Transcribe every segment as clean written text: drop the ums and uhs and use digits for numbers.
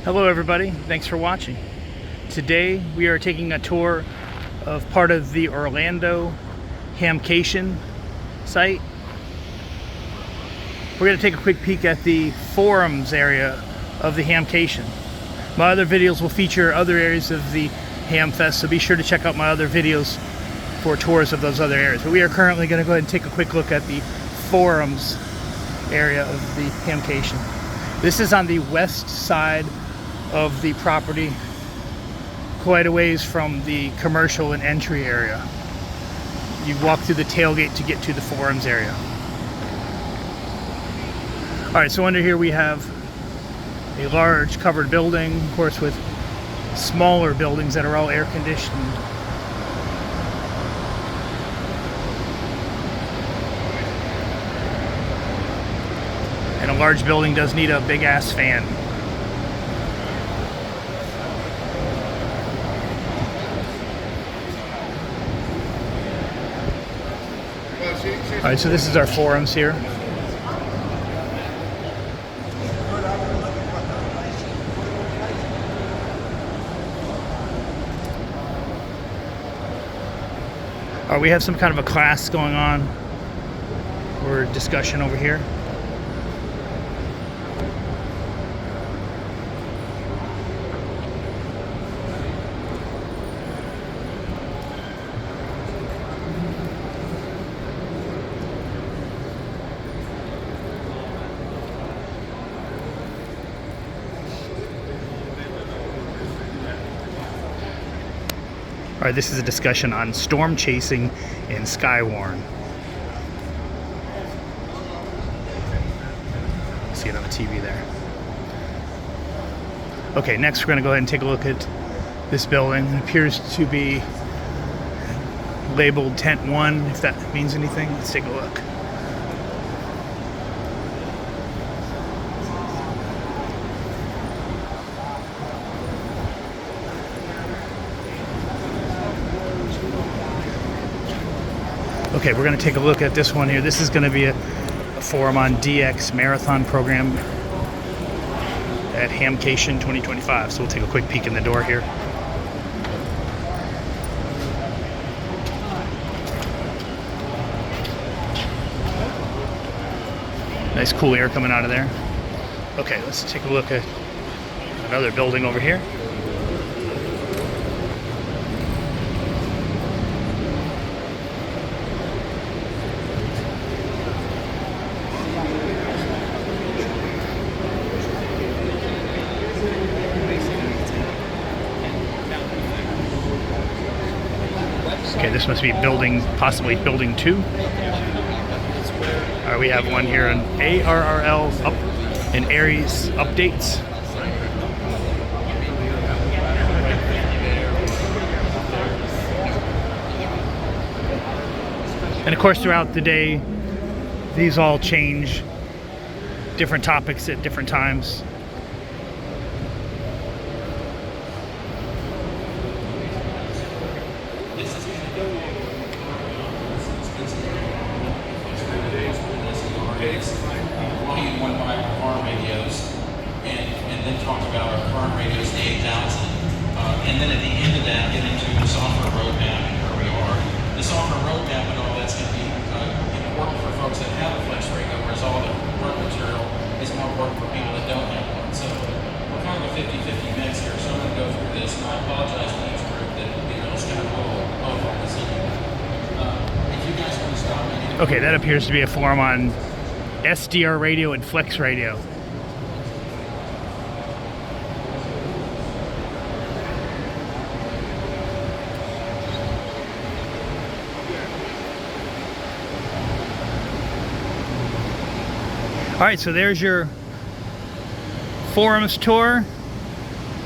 Hello everybody, thanks for watching. Today we are taking a tour of part of the Orlando Hamcation site. We're going to take a quick peek at the forums area of the Hamcation. My other videos will feature other areas of the HAMFEST, so be sure to check out my other videos for tours of those other areas. But we are currently going to go ahead and take a quick look at the forums area of the Hamcation. This is on the west side of the property, quite a ways from the commercial and entry area. You walk through the tailgate to get to the forums area. Alright, so under here we have a large covered building, of course, with smaller buildings that are all air conditioned. And a large building does need a big ass fan. Alright, so this is our forums here. Alright, we have some kind of a class going on or discussion over here. All right, this is a discussion on storm chasing in Skywarn. See it on the TV there. Okay, next we're going to go ahead and take a look at this building. It appears to be labeled Tent 1, if that means anything. Let's take a look. Okay, we're going to take a look at this one here. This is going to be a forum on DX Marathon program at Hamcation 2025. So we'll take a quick peek in the door here. Nice cool air coming out of there. Okay, let's take a look at another building over here. Okay, this must be possibly building 2. We have one here in ARRL up in Aries updates. And of course, throughout the day, these all change, different topics at different times. One of my farm radios, and then talk about our farm radios, the 8000, and then at the end of that, get into the software roadmap and where we are. The software roadmap and all that's going to be important for folks that have a flex radio, whereas all the work material is more important for people that don't have one. So we're kind of a 50-50 mix here. So I'm going to go through this, and I apologize to each group that it's kind of a little on this evening. If you guys want to stop me. Okay, that appears to be a forum on SDR radio and flex radio. All right, so there's your forums tour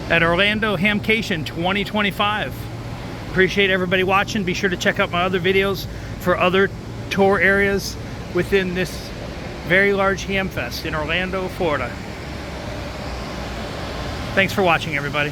at Orlando Hamcation 2025. Appreciate everybody watching. Be sure to check out my other videos for other tour areas within this very large HAMFest in Orlando, Florida. Thanks for watching, everybody.